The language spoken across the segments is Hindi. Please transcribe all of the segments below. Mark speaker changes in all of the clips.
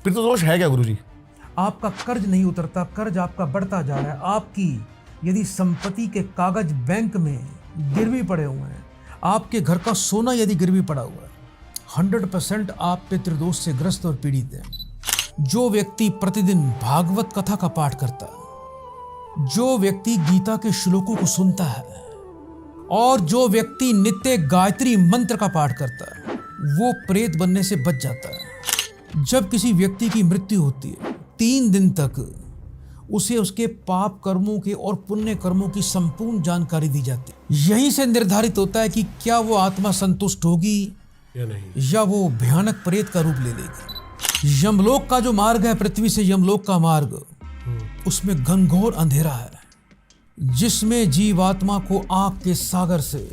Speaker 1: पितृदोष है क्या गुरुजी?
Speaker 2: आपका कर्ज नहीं उतरता, कर्ज आपका बढ़ता जा रहा है। आपकी यदि संपत्ति के कागज बैंक में गिरवी पड़े हुए हैं, आपके घर का सोना यदि गिरवी पड़ा हुआ है, 100% आप पितृदोष से ग्रस्त और पीड़ित हैं। जो व्यक्ति प्रतिदिन भागवत कथा का पाठ करता है, जो व्यक्ति गीता के श्लोकों को सुनता है और जो व्यक्ति नित्य गायत्री मंत्र का पाठ करता है, वो प्रेत बनने से बच जाता है। जब किसी व्यक्ति की मृत्यु होती है, 3 दिन तक उसे उसके पाप कर्मों के और पुण्य कर्मों की संपूर्ण जानकारी दी जाती है। यहीं से निर्धारित होता है कि क्या वो आत्मा संतुष्ट होगी
Speaker 1: या नहीं,
Speaker 2: या वो भयानक प्रेत का रूप ले लेगी। यमलोक का जो मार्ग है, पृथ्वी से यमलोक का मार्ग, उसमें घनघोर अंधेरा है, जिसमें जीवात्मा को आग के सागर से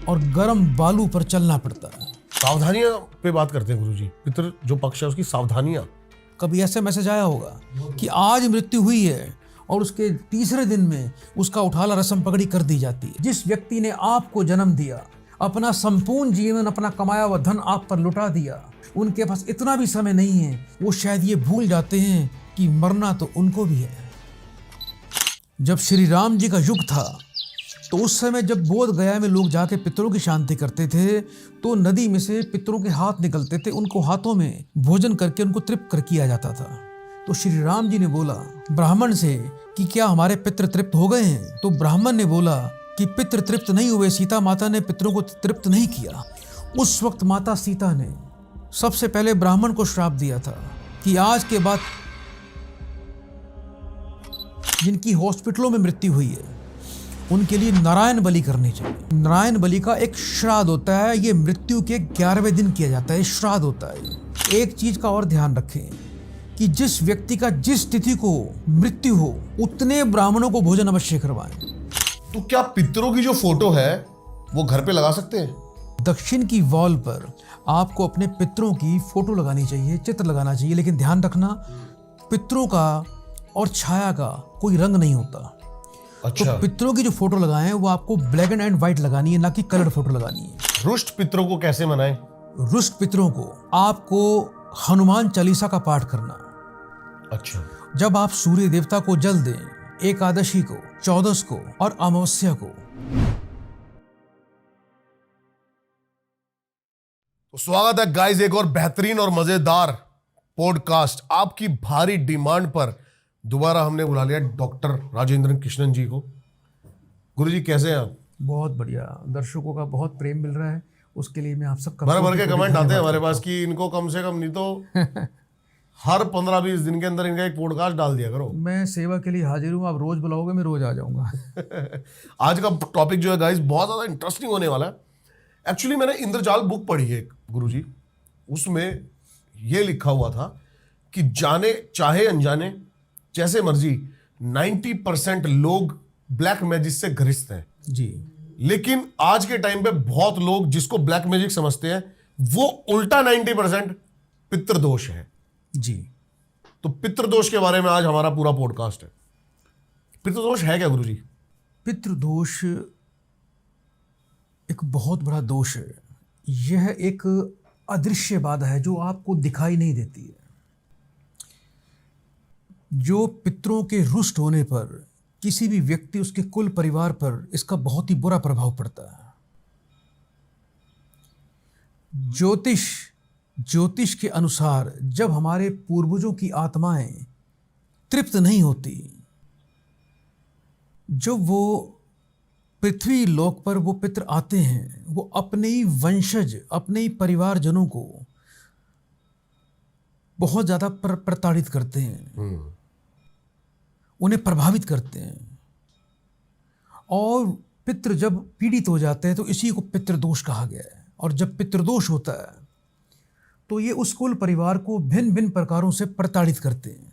Speaker 2: और गर्म बालू पर चलना पड़ता है।
Speaker 1: सावधानियां पे बात करते हैं गुरुजी। पितृ जो पक्ष है उसकी सावधानियां।
Speaker 2: कभी ऐसे मैसेज आया होगा कि आज मृत्यु हुई है और उसके तीसरे दिन में उसका उठाला रस्म पगड़ी कर दी जाती है। जिस व्यक्ति ने आपको जन्म दिया, अपना संपूर्ण जीवन, अपना कमाया हुआ धन आप पर लुटा दिया, उनके पास इतना भी समय नहीं है, वो शायद ये भूल जाते हैं कि मरना तो उनको भी है। जब श्री राम जी का युग था तो उस समय जब बोध गया में लोग जाके पितरों की शांति करते थे, तो नदी में से पितरों के हाथ निकलते थे, उनको हाथों में भोजन करके उनको तृप्त कर किया जाता था। तो श्री राम जी ने बोला ब्राह्मण से कि क्या हमारे पितृ तृप्त हो गए हैं? तो ब्राह्मण ने बोला कि पितृ तृप्त नहीं हुए, सीता माता ने पितरों को तृप्त नहीं किया। उस वक्त माता सीता ने सबसे पहले ब्राह्मण को श्राप दिया था कि आज के बाद जिनकी हॉस्पिटलों में मृत्यु हुई है उनके लिए नारायण बलि करनी चाहिए। नारायण बलि का एक श्राद्ध होता है, ये मृत्यु के 11वें दिन किया जाता है, श्राद्ध होता है। एक चीज का और ध्यान रखें कि जिस व्यक्ति का जिस तिथि को मृत्यु हो, उतने ब्राह्मणों को भोजन अवश्य करवाएं।
Speaker 1: तो क्या पितरों की जो फोटो है वो घर पे लगा सकते हैं?
Speaker 2: दक्षिण की वॉल पर आपको अपने पितरों की फोटो लगानी चाहिए, चित्र लगाना चाहिए, लेकिन ध्यान रखना पितरों का और छाया का कोई रंग नहीं होता।
Speaker 1: अच्छा।
Speaker 2: तो पितरों की जो फोटो लगाएं वो आपको ब्लैक एंड व्हाइट लगानी है, ना कि कलर्ड फोटो लगानी है।
Speaker 1: रुष्ट पितरों को कैसे मनाएं?
Speaker 2: रुष्ट पितरों को आपको हनुमान चालीसा का पाठ करना।
Speaker 1: अच्छा।
Speaker 2: जब आप सूर्य देवता को जल दें, एकादशी को, 14 को और अमावस्या को।
Speaker 1: तो स्वागत है गाइस एक और बेहतरीन और मजेदार पॉडकास्ट। आपकी भारी डिमांड पर दोबारा हमने बुला लिया डॉक्टर राजेंद्र कृष्णन जी को। गुरुजी कैसे हैं आप?
Speaker 2: बहुत बढ़िया, दर्शकों का बहुत प्रेम मिल रहा है, उसके लिए मैं आप सबका
Speaker 1: भर भर के कमेंट आते हैं हमारे पास कि इनको कम से कम नहीं तो हर 15-20 दिन के अंदर इनका एक पॉडकास्ट डाल दिया करो।
Speaker 2: मैं सेवा के लिए हाजिर हूँ, आप रोज बुलाओगे मैं रोज आ जाऊंगा।
Speaker 1: आज का टॉपिक जो है गाइस बहुत ज्यादा इंटरेस्टिंग होने वाला है। एक्चुअली मैंने इंद्रजाल बुक पढ़ी है गुरुजी, उसमें यह लिखा हुआ था कि जाने चाहे अनजाने जैसे मर्जी 90% लोग ब्लैक मैजिक से ग्रस्त हैं
Speaker 2: जी।
Speaker 1: लेकिन आज के टाइम पे बहुत लोग जिसको ब्लैक मैजिक समझते हैं वो उल्टा 90% पितृदोष है
Speaker 2: जी।
Speaker 1: तो पितृदोष के बारे में आज हमारा पूरा पॉडकास्ट है। पितृदोष है क्या गुरुजी?
Speaker 2: पितृदोष एक बहुत बड़ा दोष है। यह एक अदृश्य बाधा है जो आपको दिखाई नहीं देती है। जो पितरों के रुष्ट होने पर किसी भी व्यक्ति, उसके कुल परिवार पर इसका बहुत ही बुरा प्रभाव पड़ता है। ज्योतिष के अनुसार जब हमारे पूर्वजों की आत्माएं तृप्त नहीं होती, जब वो पृथ्वी लोक पर वो पितर आते हैं, वो अपने ही वंशज, अपने ही परिवारजनों को बहुत ज्यादा प्रताड़ित करते हैं, उन्हें प्रभावित करते हैं। और पितृ जब पीड़ित हो जाते हैं तो इसी को पितृदोष कहा गया है। और जब पितृदोष होता है तो ये उस कुल परिवार को भिन्न भिन्न प्रकारों से प्रताड़ित करते हैं।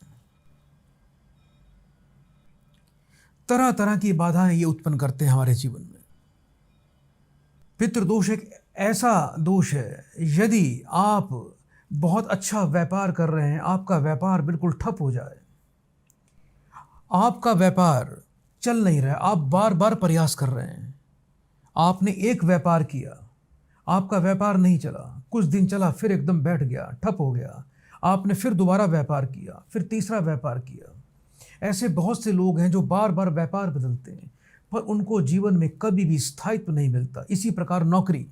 Speaker 2: तरह तरह की बाधाएं ये उत्पन्न करते हैं हमारे जीवन में। पितृदोष एक ऐसा दोष है, यदि आप बहुत अच्छा व्यापार कर रहे हैं, आपका व्यापार बिल्कुल ठप हो जाए, आपका व्यापार चल नहीं रहा है, आप बार बार प्रयास कर रहे हैं, आपने एक व्यापार किया, आपका व्यापार नहीं चला, कुछ दिन चला, फिर एकदम बैठ गया, ठप हो गया, आपने फिर दोबारा व्यापार किया, फिर तीसरा व्यापार किया। ऐसे बहुत से लोग हैं जो बार बार व्यापार बदलते हैं, पर उनको जीवन में कभी भी स्थायित्व नहीं मिलता। इसी प्रकार नौकरी,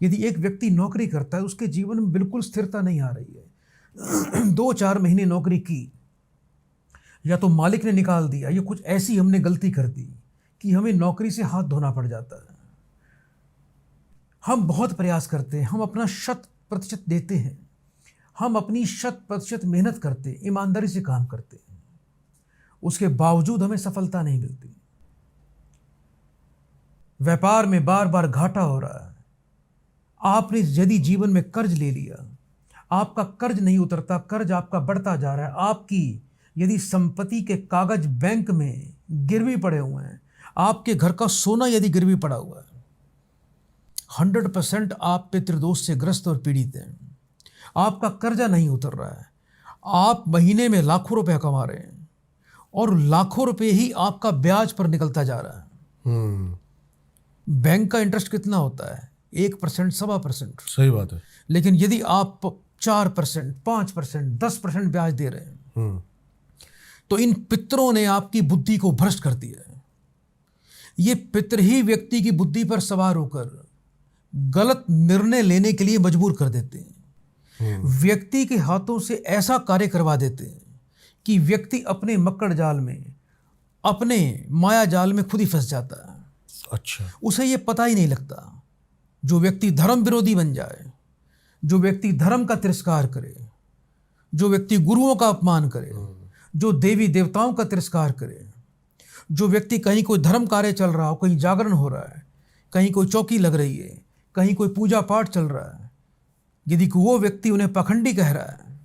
Speaker 2: यदि एक व्यक्ति नौकरी करता है, उसके जीवन में बिल्कुल स्थिरता नहीं आ रही है। 2-4 महीने नौकरी की, या तो मालिक ने निकाल दिया, या कुछ ऐसी हमने गलती कर दी कि हमें नौकरी से हाथ धोना पड़ जाता है। हम बहुत प्रयास करते हैं, हम अपना 100% देते हैं, हम अपनी 100% मेहनत करते हैं, ईमानदारी से काम करते हैं, उसके बावजूद हमें सफलता नहीं मिलती। व्यापार में बार बार घाटा हो रहा है। आपने यदि जीवन में कर्ज ले लिया, आपका कर्ज नहीं उतरता, कर्ज आपका बढ़ता जा रहा है। आपकी यदि संपत्ति के कागज बैंक में गिरवी पड़े हुए हैं, आपके घर का सोना यदि गिरवी पड़ा हुआ है, 100% आप पितृदोष से ग्रस्त और पीड़ित हैं। आपका कर्जा नहीं उतर रहा है, आप महीने में लाखों रुपया कमा रहे हैं और लाखों रुपए ही आपका ब्याज पर निकलता जा रहा है। बैंक का इंटरेस्ट कितना होता है? 1%, 1.25%।
Speaker 1: सही बात है।
Speaker 2: लेकिन यदि आप 4%, 5%, 10% ब्याज दे रहे हैं, तो इन पितरों ने आपकी बुद्धि को भ्रष्ट कर दिया है। ये पितर ही व्यक्ति की बुद्धि पर सवार होकर गलत निर्णय लेने के लिए मजबूर कर देते हैं। व्यक्ति के हाथों से ऐसा कार्य करवा देते हैं कि व्यक्ति अपने मक्कड़ जाल में, अपने माया जाल में खुद ही फंस जाता है।
Speaker 1: अच्छा।
Speaker 2: उसे ये पता ही नहीं लगता। जो व्यक्ति धर्म विरोधी बन जाए, जो व्यक्ति धर्म का तिरस्कार करे, जो व्यक्ति गुरुओं का अपमान करे, जो देवी देवताओं का तिरस्कार करे, जो व्यक्ति कहीं कोई धर्म कार्य चल रहा हो, कहीं जागरण हो रहा है, कहीं कोई चौकी लग रही है, कहीं कोई पूजा पाठ चल रहा है, यदि वो व्यक्ति उन्हें पाखंडी कह रहा है,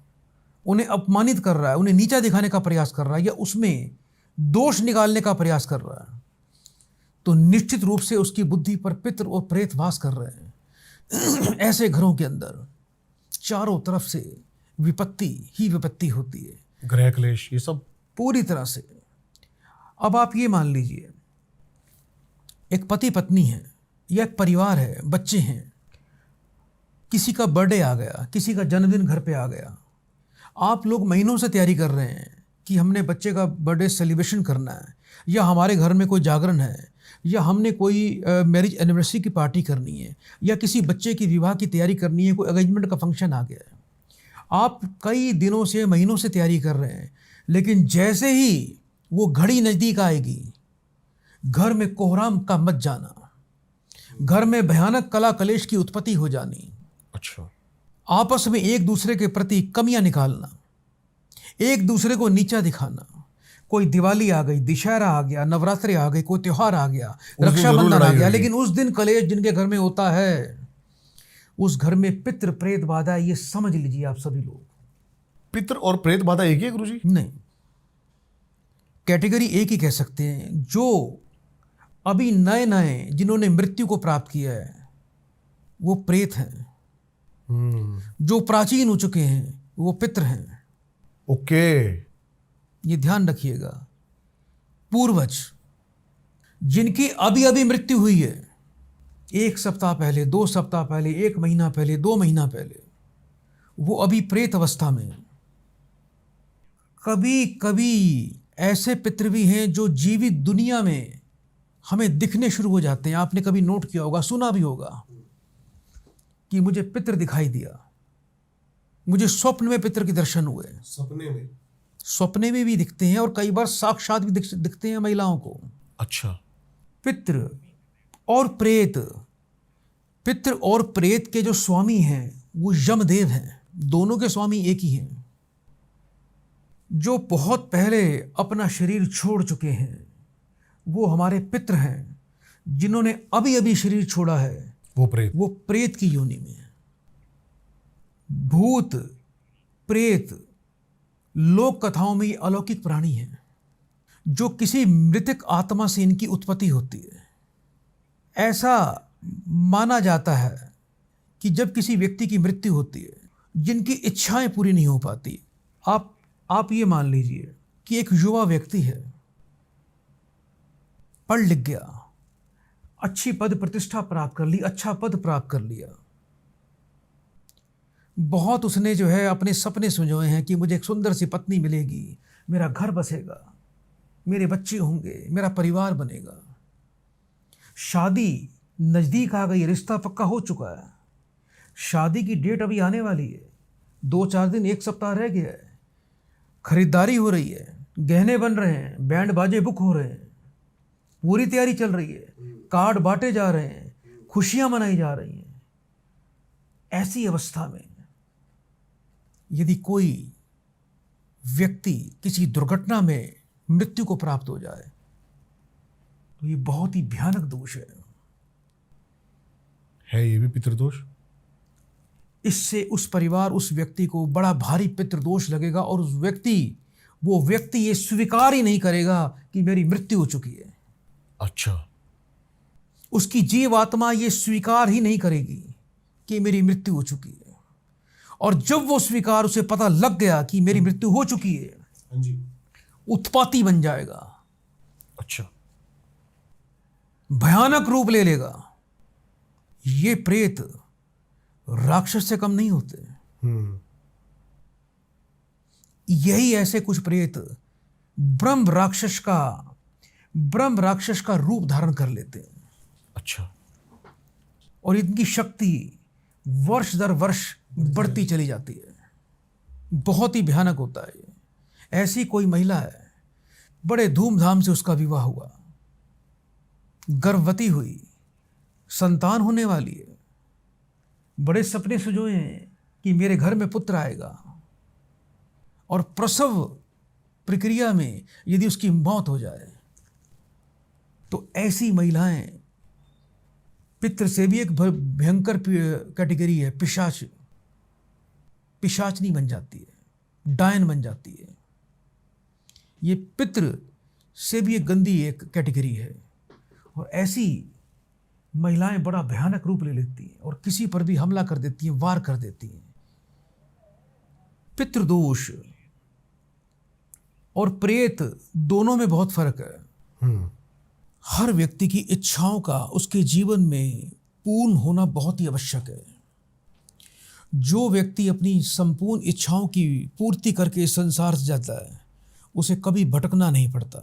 Speaker 2: उन्हें अपमानित कर रहा है, उन्हें नीचा दिखाने का प्रयास कर रहा है, या उसमें दोष निकालने का प्रयास कर रहा है, तो निश्चित रूप से उसकी बुद्धि पर पितृ और प्रेत वास कर रहे हैं। ऐसे घरों के अंदर चारों तरफ से विपत्ति ही विपत्ति होती है,
Speaker 1: ग्रह क्लेश, ये सब
Speaker 2: पूरी तरह से। अब आप ये मान लीजिए, एक पति पत्नी है या एक परिवार है, बच्चे हैं, किसी का बर्थडे आ गया, किसी का जन्मदिन घर पे आ गया, आप लोग महीनों से तैयारी कर रहे हैं कि हमने बच्चे का बर्थडे सेलिब्रेशन करना है, या हमारे घर में कोई जागरण है, या हमने कोई मैरिज एनिवर्सरी की पार्टी करनी है, या किसी बच्चे की विवाह की तैयारी करनी है, कोई एंगेजमेंट का फंक्शन आ गया है। आप कई दिनों से, महीनों से तैयारी कर रहे हैं, लेकिन जैसे ही वो घड़ी नज़दीक आएगी, घर में कोहराम का मच जाना, घर में भयानक कला कलेश की उत्पत्ति हो जानी,
Speaker 1: अच्छा,
Speaker 2: आपस में एक दूसरे के प्रति कमियां निकालना, एक दूसरे को नीचा दिखाना। कोई दिवाली आ गई, दशहरा आ गया, नवरात्रि आ गई, कोई त्योहार आ गया, रक्षाबंधन आ गया, लेकिन उस दिन कलेश जिनके घर में होता है, उस घर में पितृ प्रेत बाधा, ये समझ लीजिए आप सभी लोग।
Speaker 1: पितृ और प्रेत बाधा एक ही है गुरुजी?
Speaker 2: नहीं, कैटेगरी एक ही कह सकते हैं। जो अभी नए नए जिन्होंने मृत्यु को प्राप्त किया है वो प्रेत हैं, जो प्राचीन हो चुके हैं वो पितृ हैं।
Speaker 1: ओके,
Speaker 2: ये ध्यान रखिएगा। पूर्वज जिनकी अभी अभी मृत्यु हुई है, 1 सप्ताह पहले, 2 सप्ताह पहले, 1 महीना पहले, 2 महीना पहले, वो अभी प्रेत अवस्था में हैं। कभी कभी ऐसे पितृ भी हैं जो जीवित दुनिया में हमें दिखने शुरू हो जाते हैं। आपने कभी नोट किया होगा, सुना भी होगा कि मुझे पितृ दिखाई दिया, मुझे स्वप्न में पितृ के दर्शन हुए। सपने में भी दिखते हैं और कई बार साक्षात भी दिखते हैं महिलाओं को।
Speaker 1: अच्छा।
Speaker 2: पितृ और प्रेत, पितृ और प्रेत के जो स्वामी हैं वो यमदेव हैं। दोनों के स्वामी एक ही हैं। जो बहुत पहले अपना शरीर छोड़ चुके हैं वो हमारे पितृ हैं। जिन्होंने अभी अभी शरीर छोड़ा है वो प्रेत की योनि में है। भूत प्रेत लोक कथाओं में ये अलौकिक प्राणी हैं जो किसी मृतक आत्मा से इनकी उत्पत्ति होती है। ऐसा माना जाता है कि जब किसी व्यक्ति की मृत्यु होती है, जिनकी इच्छाएं पूरी नहीं हो पाती, आप ये मान लीजिए कि एक युवा व्यक्ति है, पढ़ लिख गया, अच्छी पद प्रतिष्ठा प्राप्त कर ली, अच्छा पद प्राप्त कर लिया, बहुत उसने जो है अपने सपने संजोए हैं कि मुझे एक सुंदर सी पत्नी मिलेगी, मेरा घर बसेगा, मेरे बच्चे होंगे, मेरा परिवार बनेगा। शादी नज़दीक आ गई, रिश्ता पक्का हो चुका है, शादी की डेट अभी आने वाली है, 2-4 दिन, 1 सप्ताह रह गया है, खरीदारी हो रही है, गहने बन रहे हैं, बैंड बाजे बुक हो रहे हैं, पूरी तैयारी चल रही है, कार्ड बांटे जा रहे हैं, खुशियां मनाई जा रही हैं। ऐसी अवस्था में यदि कोई व्यक्ति किसी दुर्घटना में मृत्यु को प्राप्त हो जाए तो ये बहुत ही भयानक दोष
Speaker 1: है ये भी पितृदोष।
Speaker 2: इससे उस परिवार, उस व्यक्ति को बड़ा भारी पितृदोष लगेगा और वो व्यक्ति ये स्वीकार ही नहीं करेगा कि मेरी मृत्यु हो चुकी है।
Speaker 1: अच्छा।
Speaker 2: उसकी जीव आत्मा ये स्वीकार ही नहीं करेगी कि मेरी मृत्यु हो चुकी है। और जब वो स्वीकार, उसे पता लग गया कि मेरी मृत्यु हो चुकी है,
Speaker 1: हाँ जी,
Speaker 2: उत्पाती बन जाएगा।
Speaker 1: अच्छा।
Speaker 2: भयानक रूप ले लेगा। ये प्रेत राक्षस से कम नहीं होते। यही ऐसे कुछ प्रेत ब्रह्म राक्षस का रूप धारण कर लेते हैं।
Speaker 1: अच्छा।
Speaker 2: और इनकी शक्ति वर्ष दर वर्ष बढ़ती चली जाती है। बहुत ही भयानक होता है ये। ऐसी कोई महिला है, बड़े धूमधाम से उसका विवाह हुआ, गर्भवती हुई, संतान होने वाली है, बड़े सपने सुजोए हैं कि मेरे घर में पुत्र आएगा, और प्रसव प्रक्रिया में यदि उसकी मौत हो जाए तो ऐसी महिलाएं पितृ से भी एक भयंकर कैटेगरी है, पिशाचनी बन जाती है, डायन बन जाती है। ये पितृ से भी एक गंदी एक कैटेगरी है। और ऐसी महिलाएं बड़ा भयानक रूप ले लेती हैं और किसी पर भी हमला कर देती हैं, वार कर देती हैं। पितृदोष और प्रेत दोनों में बहुत फर्क है। हर व्यक्ति की इच्छाओं का उसके जीवन में पूर्ण होना बहुत ही आवश्यक है। जो व्यक्ति अपनी संपूर्ण इच्छाओं की पूर्ति करके इस संसार से जाता है, उसे कभी भटकना नहीं पड़ता।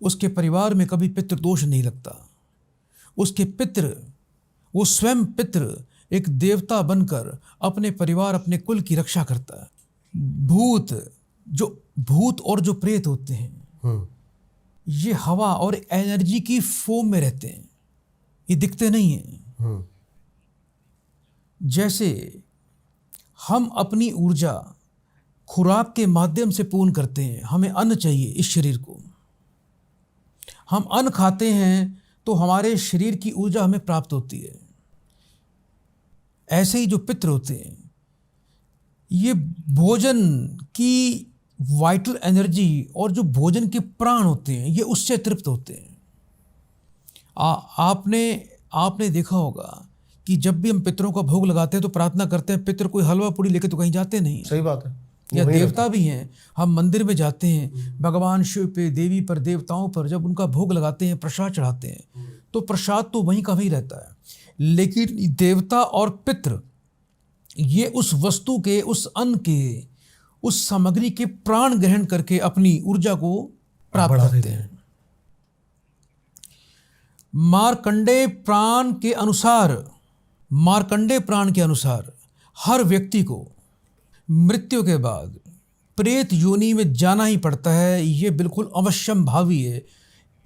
Speaker 2: उसके परिवार में कभी पितृदोष नहीं लगता। उसके पितृ, वो स्वयं पितृ एक देवता बनकर अपने परिवार, अपने कुल की रक्षा करता है। भूत और जो प्रेत होते हैं, ये हवा और एनर्जी की फॉर्म में रहते हैं, ये दिखते नहीं हैं। जैसे हम अपनी ऊर्जा खुराक के माध्यम से पूर्ण करते हैं, हमें अन्न चाहिए इस शरीर को, हम अन्न खाते हैं तो हमारे शरीर की ऊर्जा हमें प्राप्त होती है। ऐसे ही जो पितृ होते हैं, ये भोजन की वाइटल एनर्जी और जो भोजन के प्राण होते हैं, ये उससे तृप्त होते हैं। आपने देखा होगा कि जब भी हम पितरों का भोग लगाते हैं तो प्रार्थना करते हैं, पितर कोई हलवा पूड़ी लेके तो कहीं जाते नहीं।
Speaker 1: सही बात है।
Speaker 2: या देवता भी हैं, हम मंदिर में जाते हैं, भगवान शिव पे, देवी पर, देवताओं पर जब उनका भोग लगाते हैं, प्रसाद चढ़ाते हैं, तो प्रसाद तो वहीं का वहीं रहता है। लेकिन देवता और पितृ ये उस वस्तु के, उस अन्न के, उस सामग्री के प्राण ग्रहण करके अपनी ऊर्जा को प्राप्त करते हैं। मार्कंडेय प्राण के अनुसार हर व्यक्ति को मृत्यु के बाद प्रेत योनि में जाना ही पड़ता है। ये बिल्कुल अवश्यम भावी है।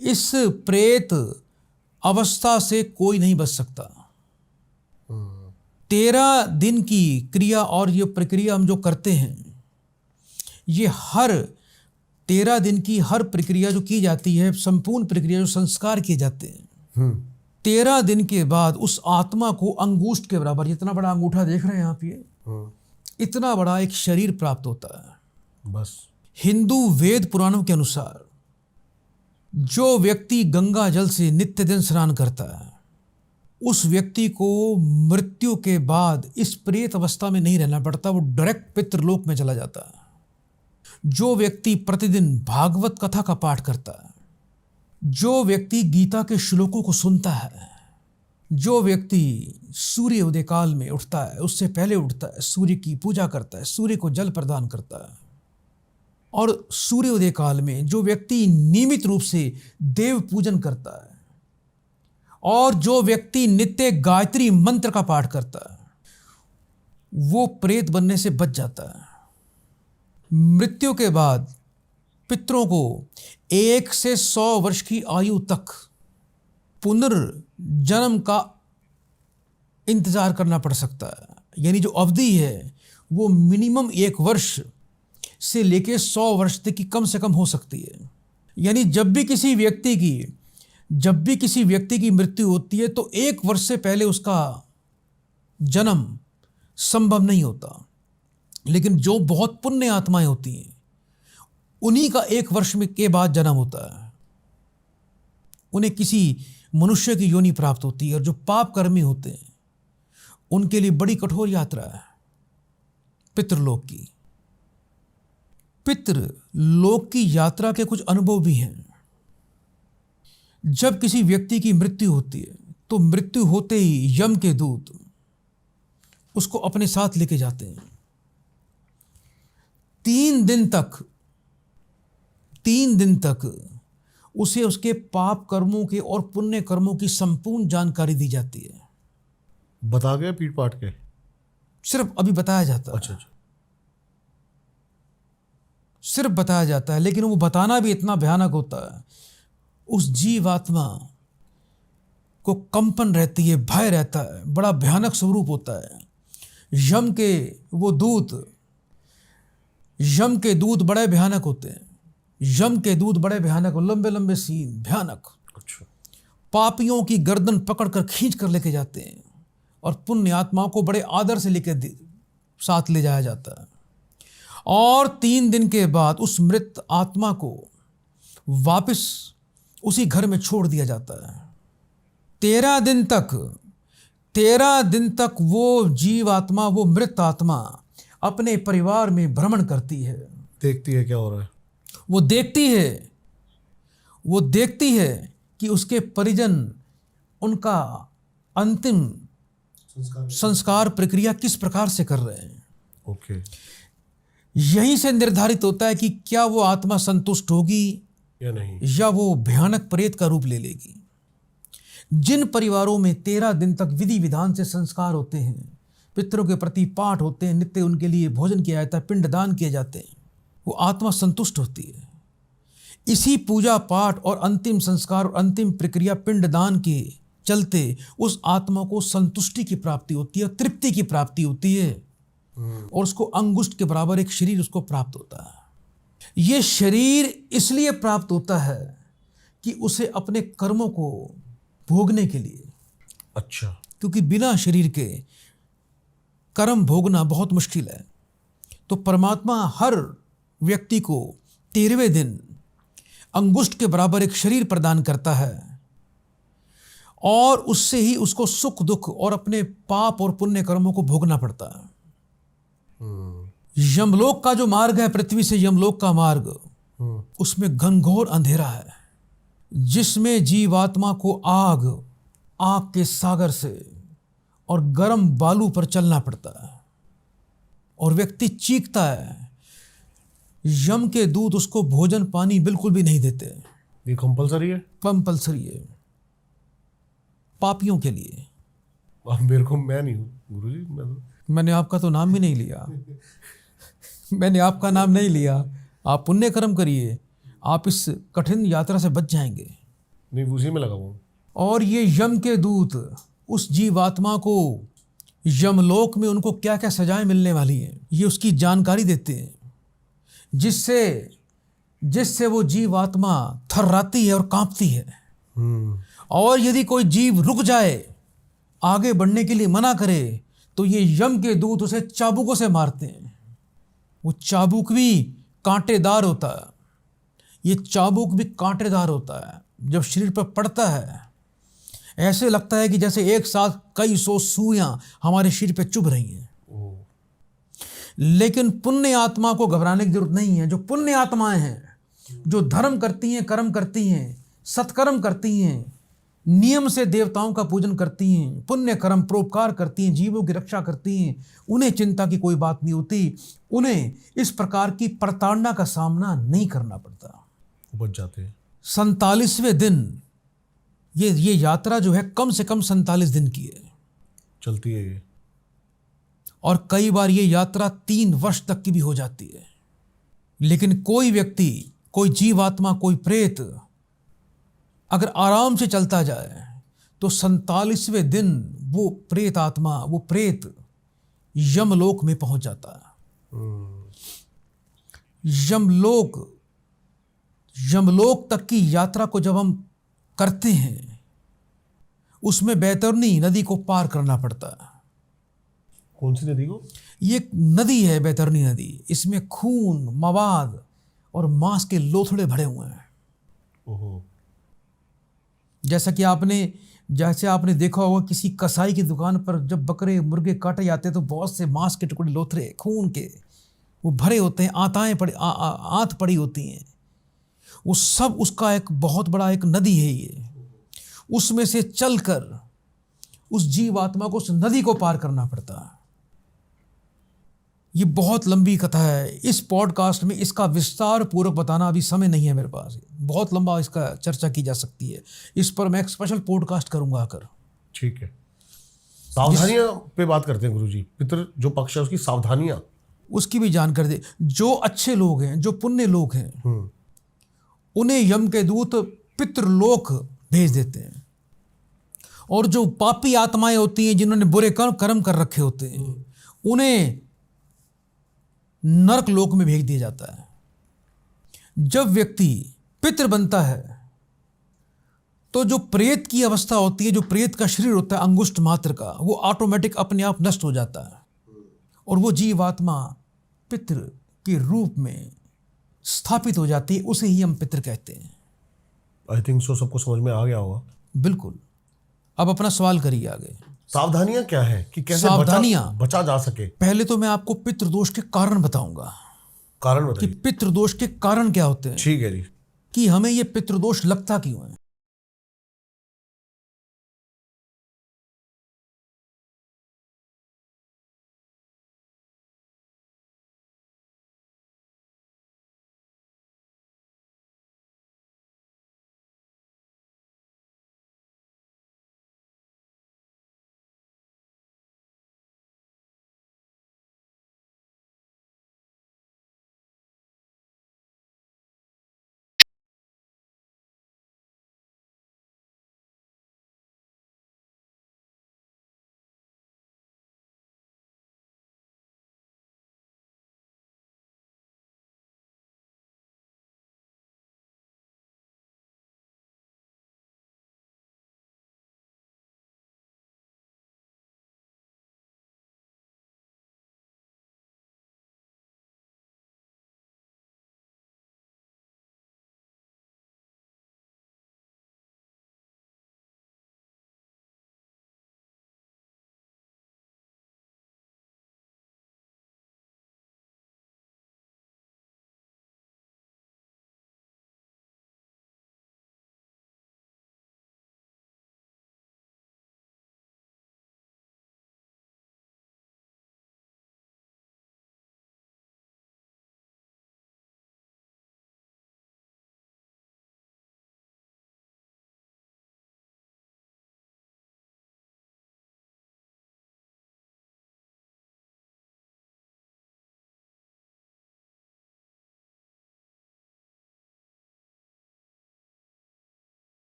Speaker 2: इस प्रेत अवस्था से कोई नहीं बच सकता। 13 दिन की क्रिया और ये प्रक्रिया हम जो करते हैं, ये हर 13 दिन की हर प्रक्रिया जो की जाती है, संपूर्ण प्रक्रिया जो संस्कार किए जाते हैं, 13 दिन के बाद उस आत्मा को अंगूष्ठ के बराबर, जितना बड़ा अंगूठा देख रहे हैं आप, ये इतना बड़ा एक शरीर प्राप्त होता है।
Speaker 1: बस
Speaker 2: हिंदू वेद पुराणों के अनुसार जो व्यक्ति गंगा जल से नित्य दिन स्नान करता है, उस व्यक्ति को मृत्यु के बाद इस प्रेत अवस्था में नहीं रहना पड़ता, वो डायरेक्ट पितृलोक में चला जाता है। जो व्यक्ति प्रतिदिन भागवत कथा का पाठ करता है, जो व्यक्ति गीता के श्लोकों को सुनता है, जो व्यक्ति सूर्य उदय काल में उठता है, उससे पहले उठता है, सूर्य की पूजा करता है, सूर्य को जल प्रदान करता है, और सूर्य उदय काल में जो व्यक्ति नियमित रूप से देव पूजन करता है, और जो व्यक्ति नित्य गायत्री मंत्र का पाठ करता है, वो प्रेत बनने से बच जाता है। मृत्यु के बाद पितरों को 1 से 100 वर्ष की आयु तक पुनर्जन्म का इंतजार करना पड़ सकता है। यानी जो अवधि है वो मिनिमम 1 वर्ष से लेके 100 वर्ष तक की कम से कम हो सकती है। यानी जब भी किसी व्यक्ति की मृत्यु होती है तो 1 वर्ष से पहले उसका जन्म संभव नहीं होता। लेकिन जो बहुत पुण्य आत्माएं होती हैं उन्हीं का 1 वर्ष में के बाद जन्म होता है। उन्हें किसी मनुष्य की योनि प्राप्त होती है। और जो पाप कर्मी होते हैं उनके लिए बड़ी कठोर यात्रा है पितृलोक की। पितृलोक की यात्रा के कुछ अनुभव भी हैं। जब किसी व्यक्ति की मृत्यु होती है तो मृत्यु होते ही यम के दूत उसको अपने साथ लेके जाते हैं। 3 दिन तक उसे उसके पाप कर्मों के और पुण्य कर्मों की संपूर्ण जानकारी दी जाती है।
Speaker 1: बता गया पीठ पाठ के?
Speaker 2: सिर्फ अभी बताया जाता है।
Speaker 1: अच्छा।
Speaker 2: सिर्फ बताया जाता है, लेकिन वो बताना भी इतना भयानक होता है। उस जीवात्मा को कंपन रहती है, भय रहता है, बड़ा भयानक स्वरूप होता है। यम के दूत बड़े भयानक होते हैं। लंबे लंबे सीन, भयानक।
Speaker 1: अच्छा।
Speaker 2: पापियों की गर्दन पकड़कर खींच कर लेके जाते हैं और पुण्य आत्माओं को बड़े आदर से लेके साथ ले जाया जाता है। और 3 दिन के बाद उस मृत आत्मा को वापस उसी घर में छोड़ दिया जाता है। 13 दिन तक वो जीवात्मा, वो मृत आत्मा अपने परिवार में भ्रमण करती है।
Speaker 1: देखती है क्या हो रहा है।
Speaker 2: वो देखती है कि उसके परिजन उनका अंतिम संस्कार प्रक्रिया किस प्रकार से कर रहे हैं।
Speaker 1: ओके।
Speaker 2: यहीं से निर्धारित होता है कि क्या वो आत्मा संतुष्ट होगी
Speaker 1: या नहीं,
Speaker 2: या वो भयानक प्रेत का रूप ले लेगी। जिन परिवारों में 13 दिन तक विधि विधान से संस्कार होते हैं, पितरों के प्रति पाठ होते हैं, नित्य उनके लिए भोजन किया जाता है, पिंडदान किए जाते हैं, वो आत्मा संतुष्ट होती है। इसी पूजा पाठ और अंतिम संस्कार और अंतिम प्रक्रिया पिंडदान के चलते उस आत्मा को संतुष्टि की प्राप्ति होती है, तृप्ति की प्राप्ति होती है, और उसको अंगुष्ठ के बराबर एक शरीर उसको प्राप्त होता है। ये शरीर इसलिए प्राप्त होता है कि उसे अपने कर्मों को भोगने के लिए।
Speaker 1: अच्छा।
Speaker 2: क्योंकि बिना शरीर के कर्म भोगना बहुत मुश्किल है। तो परमात्मा हर व्यक्ति को 13वें दिन अंगुष्ठ के बराबर एक शरीर प्रदान करता है, और उससे ही उसको सुख दुख और अपने पाप और पुण्य कर्मों को भोगना पड़ता है। यमलोक का जो मार्ग है, पृथ्वी से यमलोक का मार्ग, उसमें घनघोर अंधेरा है, जिसमें जीवात्मा को आग के सागर से और गर्म बालू पर चलना पड़ता है, और व्यक्ति चीखता है। यम के दूत उसको भोजन पानी बिल्कुल भी नहीं देते।
Speaker 1: ये कंपलसरी है?
Speaker 2: कंपलसरी है पापियों के लिए।
Speaker 1: अब मेरे को, मैं नहीं हूँ गुरुजी,
Speaker 2: मैंने आपका तो नाम भी नहीं लिया। मैंने आपका नाम नहीं लिया। आप पुण्य कर्म करिए, आप इस कठिन यात्रा से बच जाएंगे।
Speaker 1: नहीं, उसी में लगा हुआ। और
Speaker 2: ये यम के दूत उस जीवात्मा को यमलोक में उनको क्या क्या सजाएं मिलने वाली हैं, ये उसकी जानकारी देते हैं, जिससे वो जीवात्मा थर्राती है और कांपती है। और यदि कोई जीव रुक जाए, आगे बढ़ने के लिए मना करे, तो ये यम के दूत उसे चाबुकों से मारते हैं। वो चाबुक भी कांटेदार होता है। ये चाबुक भी कांटेदार होता है। जब शरीर पर पड़ता है, ऐसे लगता है कि जैसे एक साथ कई 100 सुइयां हमारे शरीर पे चुभ रही हैं। लेकिन पुण्य आत्मा को घबराने की जरूरत नहीं है। जो पुण्य आत्माएं हैं, जो धर्म करती हैं, कर्म करती हैं, सत्कर्म करती हैं, नियम से देवताओं का पूजन करती हैं, पुण्य कर्म परोपकार करती हैं, जीवों की रक्षा करती हैं, उन्हें चिंता की कोई बात नहीं होती, उन्हें इस प्रकार की प्रताड़ना का सामना नहीं करना पड़ता।
Speaker 1: बच जाते हैं।
Speaker 2: 47वें दिन ये यात्रा जो है कम से कम 47 दिन की है,
Speaker 1: चलती है ये।
Speaker 2: और कई बार ये यात्रा 3 वर्ष तक की भी हो जाती है। लेकिन कोई व्यक्ति, कोई जीवात्मा, कोई प्रेत अगर आराम से चलता जाए तो 47वें दिन वो प्रेत आत्मा, वो प्रेत यमलोक में पहुंच जाता है। यमलोक तक की यात्रा को जब हम करते हैं, उसमें बैतरनी नदी को पार करना पड़ता है।
Speaker 1: कौन सी नदी को?
Speaker 2: ये एक नदी है, बैतरनी नदी। इसमें खून, मवाद और मांस के लोथड़े भरे हुए हैं।
Speaker 1: ओहो।
Speaker 2: जैसे आपने देखा होगा किसी कसाई की दुकान पर जब बकरे मुर्गे काटे जाते हैं तो बहुत से मांस के टुकड़े, लोथड़े खून के वो भरे होते हैं, आंत पड़ी होती हैं। वो सब उसका एक बहुत बड़ा एक नदी है ये। उसमें से चलकर उस जीवात्मा को उस नदी को पार करना पड़ता है। ये बहुत लंबी कथा है। इस पॉडकास्ट में इसका विस्तार पूर्वक बताना अभी समय नहीं है मेरे पास। बहुत लंबा इसका चर्चा की जा सकती है। इस पर मैं एक स्पेशल पॉडकास्ट करूंगा आकर।
Speaker 1: ठीक है। सावधानियां पे बात करते हैं गुरुजी। पितृ जो पक्ष है उसकी सावधानियां,
Speaker 2: उसकी भी जानकारी दे। जो अच्छे लोग हैं, जो पुण्य लोग हैं, उन्हें यम के दूत पितृलोक भेज देते हैं, और जो पापी आत्माएं होती हैं, जिन्होंने बुरे कर्म कर रखे होते हैं, उन्हें नरक लोक में भेज दिया जाता है। जब व्यक्ति पितृ बनता है तो जो प्रेत की अवस्था होती है, जो प्रेत का शरीर होता है अंगुष्ठ मात्र का, वो ऑटोमेटिक अपने आप नष्ट हो जाता है, और वो जीवात्मा पितृ के रूप में स्थापित हो जाती है। उसे ही हम पितृ कहते हैं।
Speaker 1: आई थिंक सो सबको समझ में आ गया होगा।
Speaker 2: बिल्कुल। अब अपना सवाल करिए आगे।
Speaker 1: सावधानियां क्या है कि कैसे बचा जा सके?
Speaker 2: पहले तो मैं आपको पितृदोष के कारण बताऊंगा।
Speaker 1: कारण
Speaker 2: कि
Speaker 1: बताइए।
Speaker 2: पितृदोष के कारण क्या होते हैं।
Speaker 1: ठीक है जी।
Speaker 2: कि हमें ये पितृदोष लगता क्यों है।